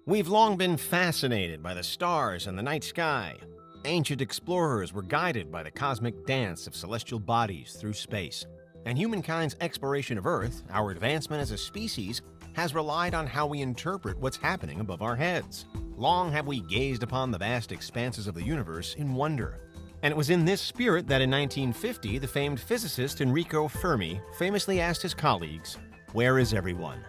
We've long been fascinated by the stars and the night sky. Ancient explorers were guided by the cosmic dance of celestial bodies through space. And humankind's exploration of Earth, our advancement as a species, has relied on how we interpret what's happening above our heads. Long have we gazed upon the vast expanses of the universe in wonder. And it was in this spirit that in 1950, the famed physicist Enrico Fermi famously asked his colleagues, "Where is everyone?"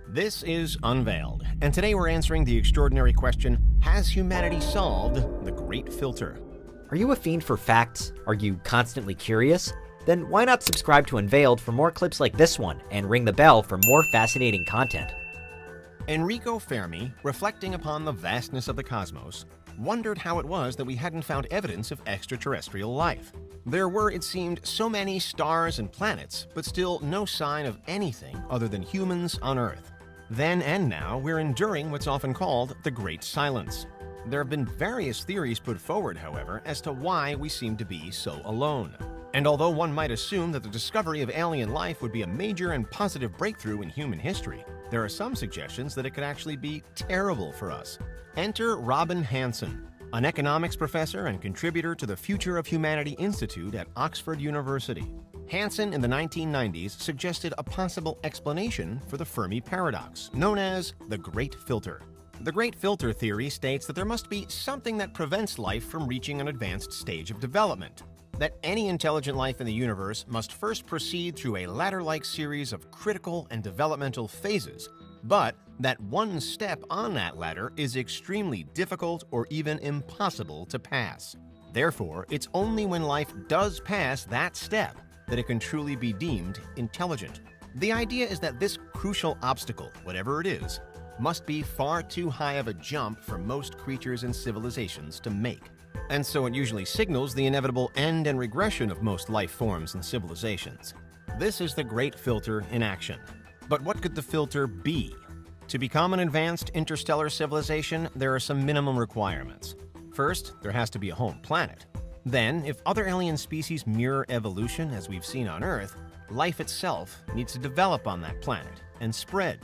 This is Unveiled, and today we're answering the extraordinary question, has humanity solved the Great Filter? Are you a fiend for facts? Are you constantly curious? Then why not subscribe to Unveiled for more clips like this one and ring the bell for more fascinating content? Enrico Fermi, reflecting upon the vastness of the cosmos, wondered how it was that we hadn't found evidence of extraterrestrial life. There were, it seemed, so many stars and planets, but still no sign of anything other than humans on Earth. Then and now, we're enduring what's often called the Great Silence. There have been various theories put forward, however, as to why we seem to be so alone. And although one might assume that the discovery of alien life would be a major and positive breakthrough in human history, there are some suggestions that it could actually be terrible for us. Enter Robin Hanson, an economics professor and contributor to the Future of Humanity Institute at Oxford University. Hanson in the 1990s suggested a possible explanation for the Fermi paradox, known as the Great Filter. The Great Filter theory states that there must be something that prevents life from reaching an advanced stage of development. That any intelligent life in the universe must first proceed through a ladder-like series of critical and developmental phases, but that one step on that ladder is extremely difficult or even impossible to pass. Therefore, it's only when life does pass that step that it can truly be deemed intelligent. The idea is that this crucial obstacle, whatever it is, must be far too high of a jump for most creatures and civilizations to make. And so it usually signals the inevitable end and regression of most life forms and civilizations. This is the Great Filter in action. But what could the filter be? To become an advanced interstellar civilization, there are some minimum requirements. First, there has to be a home planet. Then, if other alien species mirror evolution as we've seen on Earth, life itself needs to develop on that planet and spread.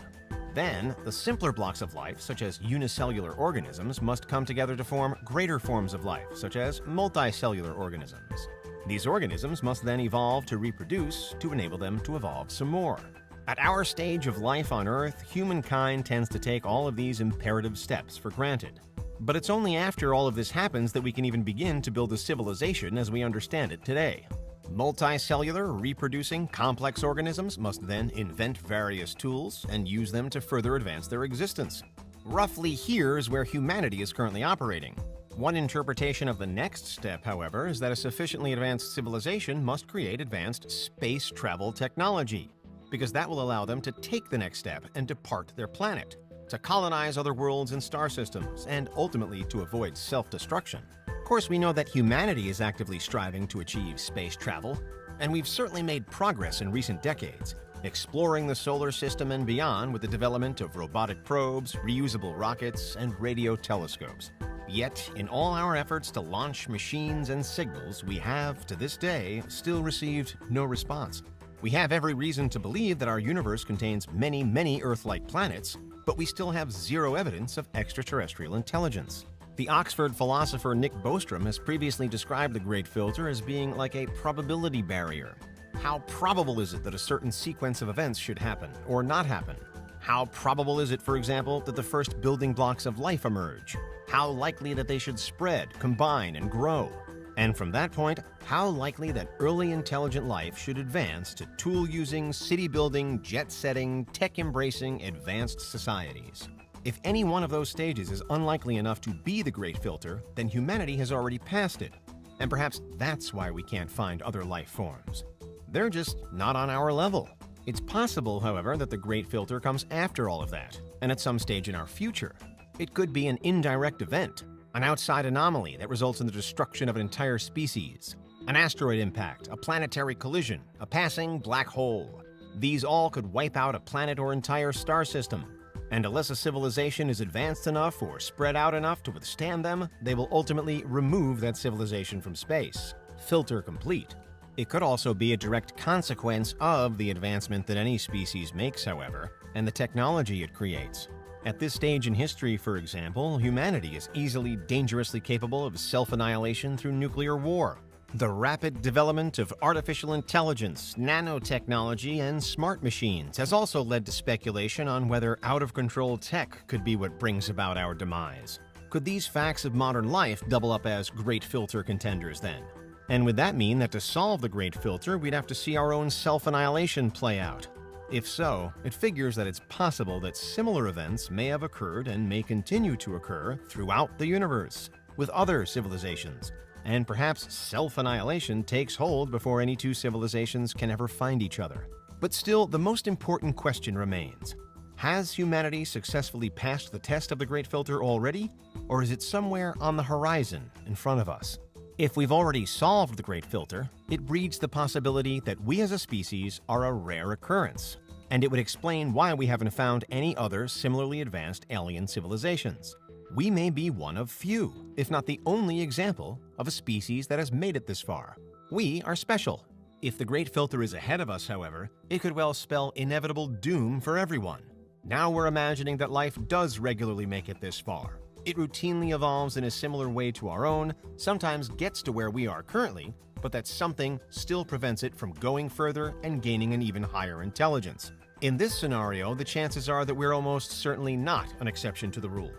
Then, the simpler blocks of life, such as unicellular organisms, must come together to form greater forms of life, such as multicellular organisms. These organisms must then evolve to reproduce to enable them to evolve some more. At our stage of life on Earth, humankind tends to take all of these imperative steps for granted. But it's only after all of this happens that we can even begin to build a civilization as we understand it today. Multicellular, reproducing, complex organisms must then invent various tools and use them to further advance their existence. Roughly here is where humanity is currently operating. One interpretation of the next step, however, is that a sufficiently advanced civilization must create advanced space travel technology, because that will allow them to take the next step and depart their planet, to colonize other worlds and star systems, and ultimately to avoid self-destruction. Of course, we know that humanity is actively striving to achieve space travel, and we've certainly made progress in recent decades, exploring the solar system and beyond with the development of robotic probes, reusable rockets, and radio telescopes. Yet, in all our efforts to launch machines and signals, we have, to this day, still received no response. We have every reason to believe that our universe contains many, many Earth-like planets, but we still have zero evidence of extraterrestrial intelligence. The Oxford philosopher Nick Bostrom has previously described the Great Filter as being like a probability barrier. How probable is it that a certain sequence of events should happen or not happen? How probable is it, for example, that the first building blocks of life emerge? How likely that they should spread, combine, and grow? And from that point, how likely that early intelligent life should advance to tool-using, city-building, jet-setting, tech-embracing, advanced societies? If any one of those stages is unlikely enough to be the Great Filter, then humanity has already passed it. And perhaps that's why we can't find other life forms. They're just not on our level. It's possible, however, that the Great Filter comes after all of that, and at some stage in our future. It could be an indirect event, an outside anomaly that results in the destruction of an entire species, an asteroid impact, a planetary collision, a passing black hole. These all could wipe out a planet or entire star system. And unless a civilization is advanced enough or spread out enough to withstand them, they will ultimately remove that civilization from space. Filter complete. It could also be a direct consequence of the advancement that any species makes, however, and the technology it creates. At this stage in history, for example, humanity is easily dangerously capable of self-annihilation through nuclear war. The rapid development of artificial intelligence, nanotechnology, and smart machines has also led to speculation on whether out-of-control tech could be what brings about our demise. Could these facts of modern life double up as great filter contenders then? And would that mean that to solve the great filter, we'd have to see our own self-annihilation play out? If so, it figures that it's possible that similar events may have occurred and may continue to occur throughout the universe, with other civilizations. And perhaps self-annihilation takes hold before any two civilizations can ever find each other. But still, the most important question remains. Has humanity successfully passed the test of the Great Filter already? Or is it somewhere on the horizon in front of us? If we've already solved the Great Filter, it breeds the possibility that we as a species are a rare occurrence. And it would explain why we haven't found any other similarly advanced alien civilizations. We may be one of few, if not the only example, of a species that has made it this far. We are special. If the Great Filter is ahead of us, however, it could well spell inevitable doom for everyone. Now we're imagining that life does regularly make it this far. It routinely evolves in a similar way to our own, sometimes gets to where we are currently, but that something still prevents it from going further and gaining an even higher intelligence. In this scenario, the chances are that we're almost certainly not an exception to the rule.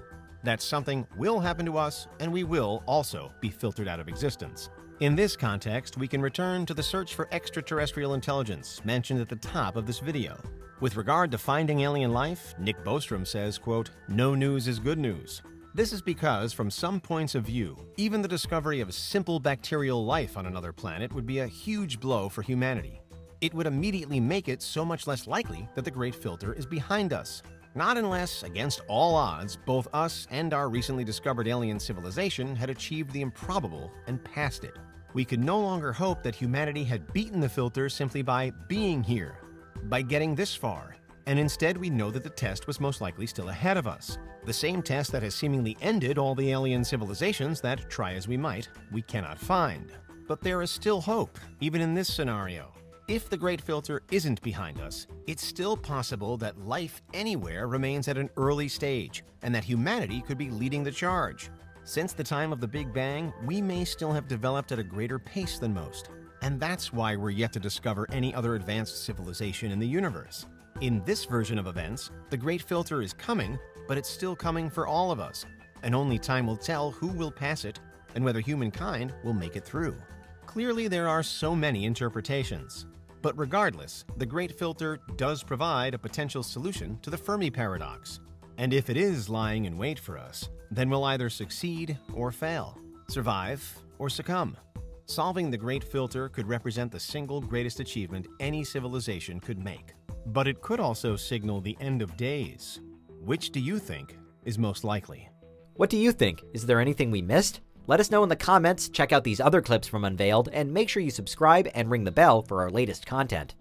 That something will happen to us, and we will also be filtered out of existence. In this context, we can return to the search for extraterrestrial intelligence mentioned at the top of this video. With regard to finding alien life, Nick Bostrom says, quote, "No news is good news." This is because, from some points of view, even the discovery of simple bacterial life on another planet would be a huge blow for humanity. It would immediately make it so much less likely that the Great Filter is behind us. Not unless, against all odds, both us and our recently discovered alien civilization had achieved the improbable and passed it. We could no longer hope that humanity had beaten the filter simply by being here, by getting this far, and instead we know that the test was most likely still ahead of us. The same test that has seemingly ended all the alien civilizations that, try as we might, we cannot find. But there is still hope, even in this scenario. If the Great Filter isn't behind us, it's still possible that life anywhere remains at an early stage, and that humanity could be leading the charge. Since the time of the Big Bang, we may still have developed at a greater pace than most. And that's why we're yet to discover any other advanced civilization in the universe. In this version of events, the Great Filter is coming, but it's still coming for all of us, and only time will tell who will pass it and whether humankind will make it through. Clearly, there are so many interpretations. But regardless, the Great Filter does provide a potential solution to the Fermi paradox. And if it is lying in wait for us, then we'll either succeed or fail, survive or succumb. Solving the Great Filter could represent the single greatest achievement any civilization could make. But it could also signal the end of days. Which do you think is most likely? What do you think? Is there anything we missed? Let us know in the comments, check out these other clips from Unveiled, and make sure you subscribe and ring the bell for our latest content.